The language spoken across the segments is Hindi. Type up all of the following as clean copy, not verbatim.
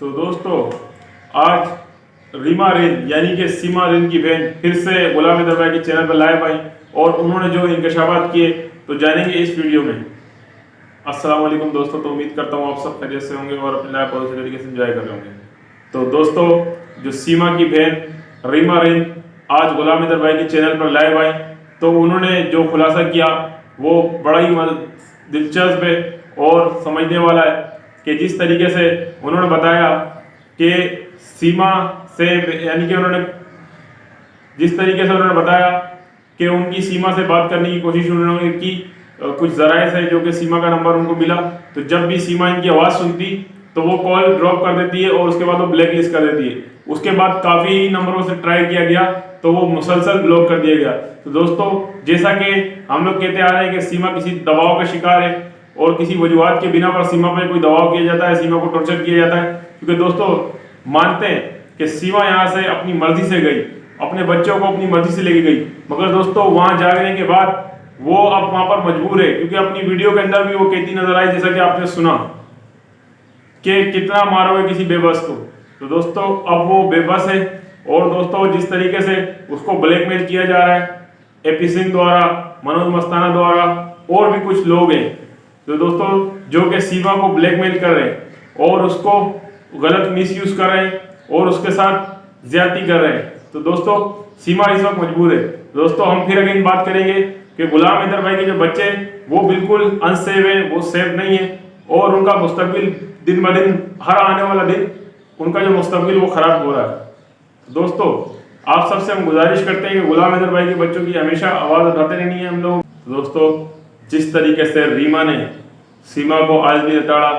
तो दोस्तों आज रीमा रिन यानी कि सीमा रिन की बहन फिर से गुलाम हैदर भाई के चैनल पर लाइव आई और उन्होंने जो इंकशाफात किए तो जानेंगे इस वीडियो में। अस्सलाम वालेकुम दोस्तों, तो उम्मीद करता हूँ आप सब खैरियत से होंगे और अपनी लाइफ बहुत अच्छे तरीके से एंजॉय कर रहे होंगे। तो दोस्तों जो सीमा की बहन रीमा रिन आज गुलाम हैदर भाई के चैनल पर लाइव आई तो उन्होंने जो खुलासा किया वो बड़ा ही दिलचस्प है और समझने वाला है कि जिस तरीके से उन्होंने बताया कि सीमा से यानी कि उन्होंने जिस तरीके से उन्होंने बताया कि उनकी सीमा से बात करने की कोशिश उन्होंने की, कुछ जराए से जो कि सीमा का नंबर उनको मिला तो जब भी सीमा इनकी आवाज़ सुनती तो वो कॉल ड्रॉप कर देती है और उसके बाद वो ब्लैक लिस्ट कर देती है। उसके बाद काफ़ी नंबरों से ट्राई किया गया तो वो मुसलसल ब्लॉक कर दिया गया। तो दोस्तों जैसा कि हम लोग कहते आ रहे हैं कि सीमा किसी दबाव का शिकार है और किसी वजूहात के बिना पर सीमा पर कोई दबाव किया जाता है, सीमा को टॉर्चर किया जाता है, क्योंकि दोस्तों मानते हैं कि सीमा यहाँ से अपनी मर्जी से गई, अपने बच्चों को अपनी मर्जी से लेके गई, मगर दोस्तों वहाँ जाने के बाद वो अब वहाँ पर मजबूर है, क्योंकि अपनी वीडियो के अंदर भी वो कहती नजर आई जैसा कि आपने सुना कि कितना मारोगे किसी बेबस को। तो दोस्तों अब वो बेबस है और दोस्तों जिस तरीके से उसको ब्लैकमेल किया जा रहा है एपी सिंह द्वारा, मनोज मस्ताना द्वारा और भी कुछ लोग हैं तो दोस्तों जो कि सीमा को ब्लैकमेल कर रहे हैं और उसको गलत मिसयूज कर रहे हैं और उसके साथ ज्यादती कर रहे हैं। तो दोस्तों सीमा इस वक्त मजबूर है। दोस्तों हम फिर अगेन बात करेंगे कि गुलाम हैदर भाई के जो बच्चे वो बिल्कुल अनसेफ है, वो सेफ नहीं है और उनका मुस्तकबिल दिन ब दिन हर आने वाला दिन उनका जो मुस्तकबिल वो खराब हो रहा है। दोस्तों आप सबसे हम गुजारिश करते हैं कि गुलाम हैदर भाई के बच्चों की हमेशा आवाज़ उठाते रहनी है हम लोग। दोस्तों जिस तरीके से रीमा ने सीमा को आज भी लताड़ा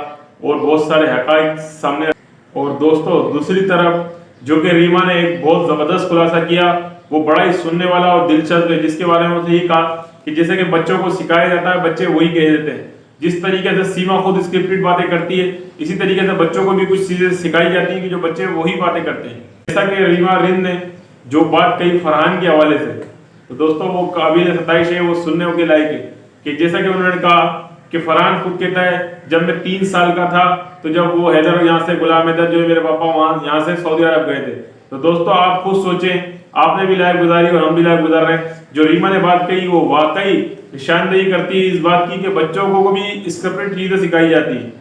और बहुत सारे हकाइक सामने, और दोस्तों दूसरी तरफ जो कि रीमा ने एक बहुत ज़बरदस्त खुलासा किया वो बड़ा ही सुनने वाला और दिलचस्प है, जिसके बारे में उसने ये कहा कि जैसे कि बच्चों को सिखाया जाता है बच्चे वही कह देते हैं। जिस तरीके से सीमा खुद स्क्रिप्टेड बातें करती है इसी तरीके से बच्चों को भी कुछ चीज़ें सिखाई जाती हैं कि जो बच्चे वही बातें करते हैं। जैसा कि रीमा रिन ने जो बात कही फरहान के हवाले से तो दोस्तों वो काबिल सताइश है, वो सुनने के लायक है कि जैसा कि उन्होंने कहा कि फरहान खुद कहता है जब मैं 3 साल का था तो जब वो हैदर यहाँ से गुलाम हैदर जो मेरे पापा वहाँ यहाँ से सऊदी अरब गए थे। तो दोस्तों आप खुद सोचें, आपने भी लाइफ गुजारी और हम भी लाइफ गुजार रहे हैं। जो रीमा ने बात कही वो वाकई निशानदेही करती है इस बात की कि बच्चों को भी स्क्रिप्टेड चीजें सिखाई जाती है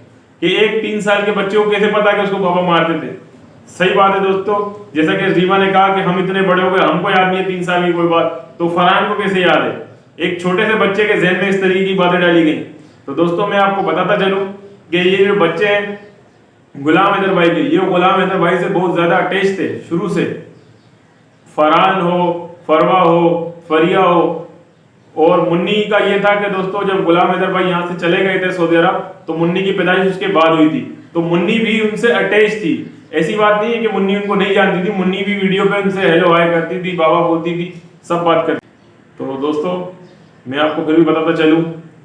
कि एक 3 साल के बच्चे को कैसे पता कि उसको पापा मारते थे। सही बात है दोस्तों, जैसा कि रीमा ने कहा कि हम इतने बड़े हो गए हमको याद नहीं है 3 साल की कोई बात, तो फरहान को कैसे याद है। एक छोटे से बच्चे के जहन में इस तरीके की बातें डाली गई। तो दोस्तों मैं आपको बताता चलूं कि ये जो बच्चे हैं गुलाम हैदर भाई के, ये गुलाम हैदर भाई से बहुत ज्यादा अटैच थे शुरू से। फरहान हो, फरवा हो, फरिया हो और मुन्नी का ये था कि दोस्तों जब गुलाम हैदर भाई यहाँ से चले गए थे सऊदी अरब तो मुन्नी की पैदाइश उसके बाद हुई थी, तो मुन्नी भी उनसे अटैच थी। ऐसी बात नहीं है कि मुन्नी उनको नहीं जानती थी, मुन्नी भी वीडियो पे उनसे हेलो हाय करती थी, बाबा बोलती थी, सब बात करती। तो दोस्तों मैं आपको फिर भी बताता चलूं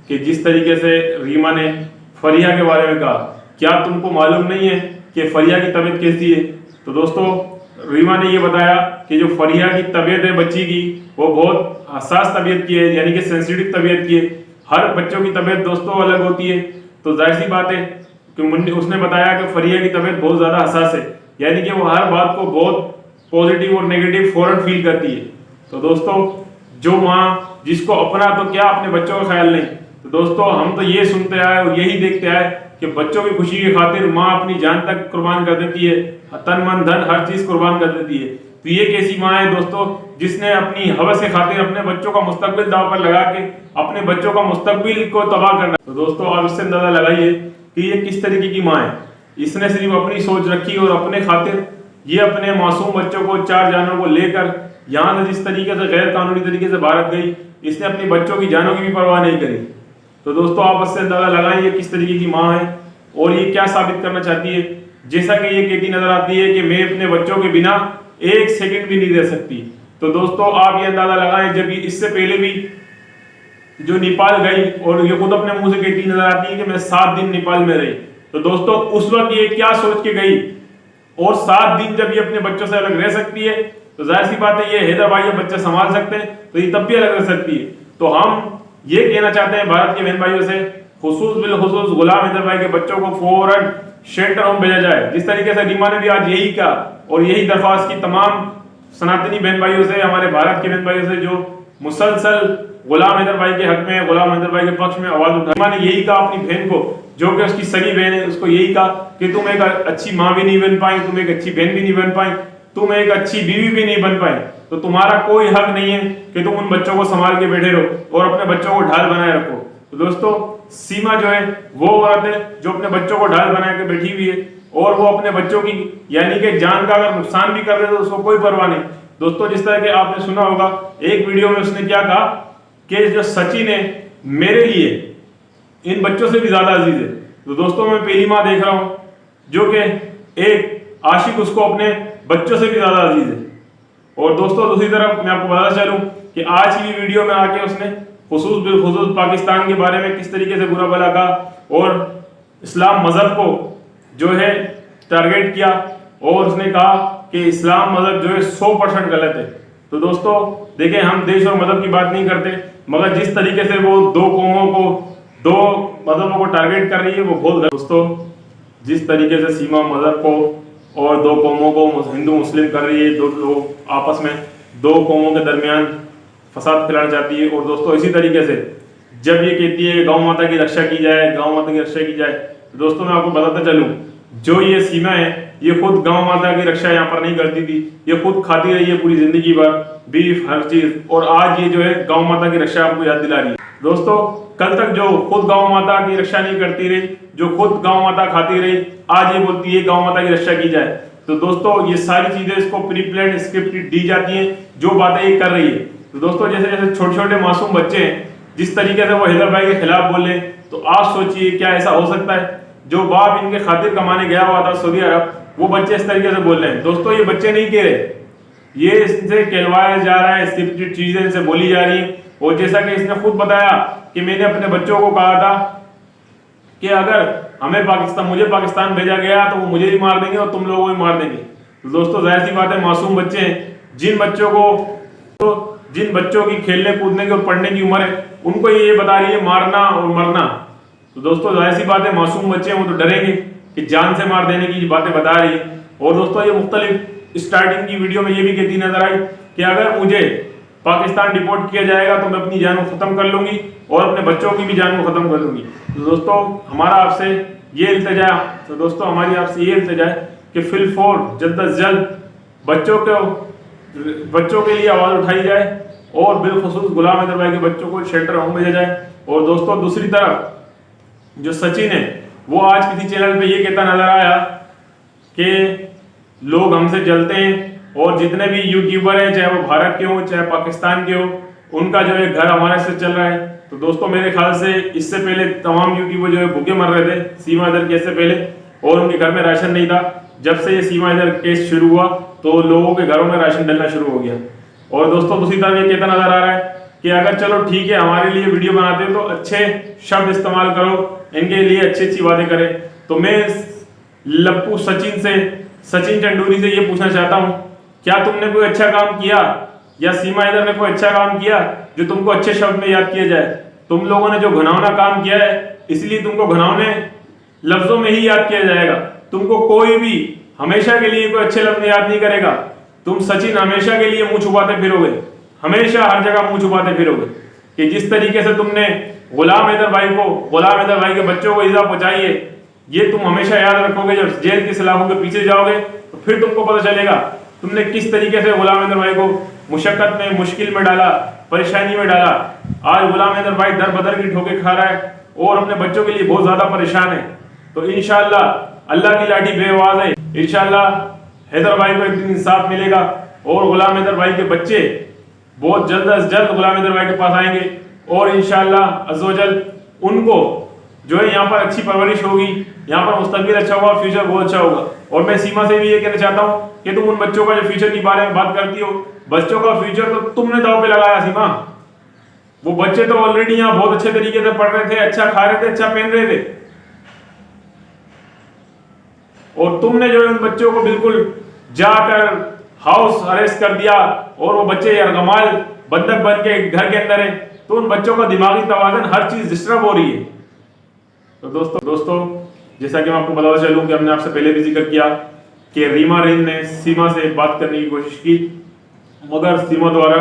कि जिस तरीके से रीमा ने फरिया के बारे में कहा, क्या तुमको मालूम नहीं है कि फरिया की तबीयत कैसी है। तो दोस्तों रीमा ने ये बताया कि जो फरिया की तबीयत है बच्ची की वो बहुत हसास तबीयत की है, यानी कि सेंसिटिव तबीयत की है। हर बच्चों की तबीयत दोस्तों अलग होती है, तो जाहिर सी बात है कि उसने बताया कि फरिया की तबीयत बहुत ज़्यादा हसास है, यानी कि वो हर बात को बहुत पॉजिटिव और नेगेटिव फौरन फील करती है। तो दोस्तों जो माँ जिसको अपना तो क्या अपने बच्चों का ख्याल नहीं। तो दोस्तों हम तो ये सुनते आए और यही देखते आए कि बच्चों की खुशी की खातिर माँ अपनी जान तक कुर्बान कर देती है, तन मन धन हर चीज कुर्बान कर देती है। तो ये कैसी माँ है दोस्तों जिसने अपनी हवस के खातिर अपने बच्चों का मुस्तकबिल दांव पर लगा के अपने बच्चों का मुस्तकबिल को तबाह करना। तो दोस्तों आप इससे अंदाजा लगाइए कि ये किस तरीके की माँ है। इसने सिर्फ अपनी सोच रखी और अपने खातिर ये अपने मासूम बच्चों को 4 जानों को लेकर यहाँ से जिस तरीके से गैर कानूनी तरीके से भारत गई, इसने अपनी बच्चों की जानों की भी परवाह नहीं करी। तो दोस्तों आप इससे अंदाजा लगाएं ये किस तरीके की माँ है और ये क्या साबित करना चाहती है। जैसा कि ये कहती नजर आती है कि मैं अपने बच्चों के बिना 1 सेकंड भी नहीं रह सकती। तो दोस्तों आप ये अंदाजा लगाएं जब इससे पहले भी जो नेपाल गई और ये खुद अपने मुंह से कहती नजर आती है कि मैं 7 दिन नेपाल में रही। तो दोस्तों उस वक्त ये क्या सोच के गई और 7 दिन जब ये अपने बच्चों से अलग रह सकती है तो जाहिर सी बात है ये हैदर भाई बच्चे संभाल सकते हैं तो ये तब भी अलग रह सकती है। तो हम ये कहना चाहते हैं भारत के बहन भाइयों से, खुसूस बिलखुसूस गुलाम हैदर भाई के बच्चों को फौरन शेल्टर होम भेजा जाए। जिस तरीके से रीमा ने भी आज यही कहा और यही दरख्वास्त की तमाम सनातनी बहन भाइयों से, हमारे भारत के बहन भाइयों से जो मुसलसल गुलाम हैदर भाई के हक में, गुलाम हैदर भाई के पक्ष में आवाज उठाई। रीमा ने यही कहा अपनी बहन को, जो कि उसकी सगी बहन है, उसको यही कहा कि तुम एक अच्छी माँ भी नहीं बन पाई, तुम एक अच्छी बहन भी नहीं बन पाई, तुम एक अच्छी बीवी भी नहीं बन पाई, तो तुम्हारा कोई हक नहीं है कि तुम उन बच्चों को संभाल के बैठे रहो और अपने बच्चों को ढाल बनाए रखो। तो दोस्तों, सीमा जो है वो औरत है जो अपने बच्चों को ढाल बना के बैठी हुई है और वो अपने बच्चों की यानी कि जान का अगर नुकसान भी कर रहे तो उसको कोई परवाह नहीं। दोस्तों, जिस तरह के आपने सुना होगा एक वीडियो में उसने क्या कहा कि जो सचिन है मेरे लिए इन बच्चों से भी ज्यादा अजीज है। तो दोस्तों, मैं पहली माँ देख रहा हूं जो कि एक आशिक उसको अपने बच्चों से भी ज्यादा अजीज है। और दोस्तों, दूसरी तरफ मैं आपको बताना चलूं कि आज की वीडियो में आके उसने खुसूस बिलखुसूस पाकिस्तान के बारे में किस तरीके से बुरा भला कहा और इस्लाम मजहब को जो है टारगेट किया और उसने कहा कि इस्लाम मजहब जो है 100% गलत है। तो दोस्तों देखें, हम देश और मजहब की बात नहीं करते, मगर जिस तरीके से वो दो कौमों को, दो मजहबों को टारगेट कर रही है वो बहुत गलत। दोस्तों, जिस तरीके से सीमा मजहब को और दो कौमों को हिंदू मुस्लिम कर रही है, दो लोग आपस में दो कौमों के दरमियान फसाद फैलाना चाहती है। और दोस्तों, इसी तरीके से जब ये कहती है गौ माता की रक्षा की जाए, गौ माता की रक्षा की जाए, तो दोस्तों मैं आपको बताता चलूं, जो ये सीमा है ये खुद गौ माता की रक्षा यहाँ पर नहीं करती थी, ये खुद खाती रही है पूरी जिंदगी भर बीफ हर चीज, और आज ये जो है गौ माता की रक्षा आपको याद दिला रही है। दोस्तों, कल तक जो खुद गौ माता की रक्षा नहीं करती रही, जो खुद गौ माता खाती रही, आज ये बोलती है गौ माता की रक्षा की जाए। तो दोस्तों, ये सारी चीजें इसको प्री प्लान स्क्रिप्ट दी जाती हैं जो बातें ये कर रही है। तो दोस्तों, जैसे जैसे छोटे छोटे मासूम बच्चे हैं, जिस तरीके से वो हैदर भाई के खिलाफ बोले, तो आप सोचिए क्या ऐसा हो सकता है जो बाप इनके खातिर कमाने गया हुआ था सऊदी अरब, वो बच्चे इस तरीके से बोल रहे हैं। दोस्तों, ये बच्चे नहीं कह रहे, ये इससे कहलवाया जा रहा है, स्क्रिप्टेड चीजें इनसे बोली जा रही है। और जैसा कि इसने खुद बताया कि मैंने अपने बच्चों को कहा था कि अगर मुझे पाकिस्तान भेजा गया तो वो मुझे भी मार देंगे और तुम लोगों को भी मार देंगे। तो दोस्तों, जाहिर सी बात है, मासूम बच्चे हैं, जिन बच्चों की खेलने कूदने की और पढ़ने की उम्र है, उनको ये बता रही है मारना और मरना। तो दोस्तों, जाहिर सी बात है, मासूम बच्चे हैं वो तो डरेंगे कि जान से मार देने की बातें बता रही है। और दोस्तों, ये मुख्तलिफ स्टार्टिंग की वीडियो में ये भी कहती नजर आई कि अगर मुझे पाकिस्तान डिपोर्ट किया जाएगा तो मैं अपनी जान को खत्म कर लूंगी और अपने बच्चों की भी जान को खत्म कर लूंगी। तो दोस्तों, हमारी आपसे ये इल्तिजा है कि फिलफौर जल्द अज जल्द बच्चों के लिए आवाज उठाई जाए और बिलखुसूस गुलाम हैदर भाई के बच्चों को शेल्टर होम भेजा जाए। और दोस्तों, दूसरी तरफ जो सचिन है वो आज किसी चैनल पे ये कहता नजर आया कि लोग हमसे जलते हैं और जितने भी यूट्यूबर हैं, चाहे वो भारत के हो चाहे पाकिस्तान के हो, उनका जो है घर हमारे से चल रहा है। तो दोस्तों, मेरे ख्याल से इससे पहले तमाम यूट्यूबर जो है भूखे मर रहे थे सीमा हैदर केस से पहले, और उनके घर में राशन नहीं था। जब से ये सीमा हैदर केस शुरू हुआ तो लोगों के घरों में राशन डलना शुरू हो गया। और दोस्तों, दूसरी तरफ ये कहता नजर आ रहा है कि अगर चलो ठीक है, हमारे लिए वीडियो बनाते हो तो अच्छे शब्द इस्तेमाल करो, इनके लिए अच्छी बातें करें। तो मैं लप्पू सचिन चंदूरी से ये पूछना चाहता हूँ, क्या तुमने कोई अच्छा काम किया या सीमा हैदर ने कोई अच्छा काम किया जो तुमको अच्छे शब्द में याद किया जाए? तुम लोगों ने जो घिनौना काम किया है इसलिए तुमको घिनौने लफ्जों में ही याद किया जाएगा। तुमको कोई भी हमेशा के लिए कोई अच्छे लफ्ज याद नहीं करेगा। तुम सचिन हमेशा के लिए मुंह छुपाते फिरोगे, हमेशा हर जगह मुंह छुपाते फिरोगे कि जिस तरीके से तुमने गुलाम हैदर भाई के बच्चों को इजा पहुंचाई है, ये तुम हमेशा याद रखोगे। जब जेल की सलाखों के पीछे जाओगे तो फिर तुमको पता चलेगा तुमने किस तरीके से गुलाम हैदर भाई को मुशक्कत में, मुश्किल में डाला, परेशानी में डाला। आज गुलाम हैदर भाई दर बदर की ठोके खा रहा है और अपने बच्चों के लिए बहुत ज्यादा परेशान है। तो इंशाअल्लाह अल्लाह की लाठी बेआवाज है, इंशाअल्लाह हैदर भाई को एक दिन इंसाफ मिलेगा और गुलाम हैदर भाई के बच्चे बहुत जल्द अज जल्द गुलाम हैदर भाई के पास आएंगे और इंशाअल्लाह अज़्ज़वजल उनको जो है यहाँ पर अच्छी परवरिश होगी, यहाँ पर मुस्तकबिल अच्छा होगा, फ्यूचर बहुत अच्छा होगा। और मैं सीमा से भी ये कहना चाहता हूँ कि तुम उन बच्चों का जो फ्यूचर के बारे में बात करती हो, बच्चों का फ्यूचर तो तुमने दांव पे लगाया सीमा। वो बच्चे तो ऑलरेडी यहाँ बहुत अच्छे तरीके से पढ़ रहे थे, अच्छा खा रहे थे, अच्छा पहन रहे थे, और तुमने जो है उन बच्चों को बिल्कुल जाकर हाउस अरेस्ट कर दिया और वो बच्चे यरगमाल बंधक बन के घर के अंदर है। तो उन बच्चों का दिमागी तवाज़ुन हर चीज डिस्टर्ब हो रही है। तो दोस्तों जैसा कि मैं आपको बताता चलूँ कि हमने आपसे पहले भी जिक्र किया कि रीमा रेन ने सीमा से बात करने की कोशिश की, मगर सीमा द्वारा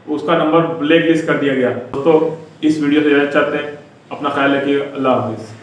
उसका नंबर ब्लैक लिस्ट कर दिया गया। दोस्तों इस वीडियो से इजाज़त चाहते हैं, अपना ख्याल रखिए, अल्लाह हाफिज़।